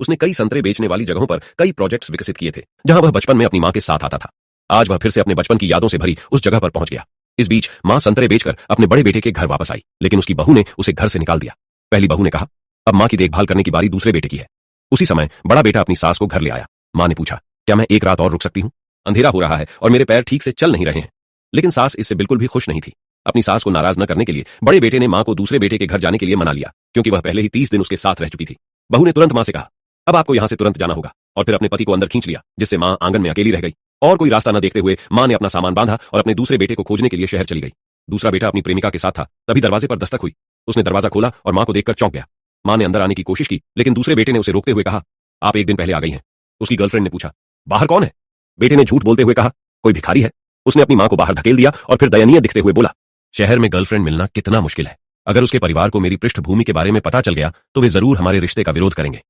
उसने कई संतरे बेचने वाली जगहों पर कई प्रोजेक्ट्स विकसित किए थे जहां वह बचपन में अपनी मां के साथ आता था। आज वह फिर से अपने बचपन की यादों से भरी उस जगह पर पहुंच गया। इस बीच मां संतरे बेचकर अपने बड़े बेटे के घर वापस आई, लेकिन उसकी बहू ने उसे घर से निकाल दिया। पहली बहू ने कहा, अब मां की देखभाल करने की बारी दूसरे बेटे की है। उसी समय बड़ा बेटा अपनी सास को घर ले आया। मां ने पूछा, क्या मैं एक रात और रुक सकती हूँ? अंधेरा हो रहा है और मेरे पैर ठीक से चल नहीं रहे हैं। लेकिन सास इससे बिल्कुल भी खुश नहीं थी। अपनी सास को नाराज न करने के लिए बड़े बेटे ने मां को दूसरे बेटे के घर जाने के लिए मना लिया, क्योंकि वह पहले ही 30 दिन उसके साथ रह चुकी थी। बहू ने तुरंत मां से कहा, अब आपको यहां से तुरंत जाना होगा, और फिर अपने पति को अंदर खींच लिया, जिससे मां आंगन में अकेली रह गई। और कोई रास्ता न देखते हुए मां ने अपना सामान बांधा और अपने दूसरे बेटे को खोजने के लिए शहर चली गई। दूसरा बेटा अपनी प्रेमिका के साथ था। तभी दरवाजे पर दस्तक हुई। उसने दरवाजा खोला और मां को देखकर चौंक गया। मां ने अंदर आने की कोशिश की, लेकिन दूसरे बेटे ने उसे रोकते हुए कहा, आप एक दिन पहले आ गई हैं। उसकी गर्लफ्रेंड ने पूछा, बाहर कौन है? बेटे ने झूठ बोलते हुए कहा, कोई भिखारी है। उसने अपनी मां को बाहर धकेल दिया और फिर दयनीय दिखते हुए बोला, शहर में गर्लफ्रेंड मिलना कितना मुश्किल है। अगर उसके परिवार को मेरी पृष्ठभूमि के बारे में पता चल गया तो वे जरूर हमारे रिश्ते का विरोध करेंगे।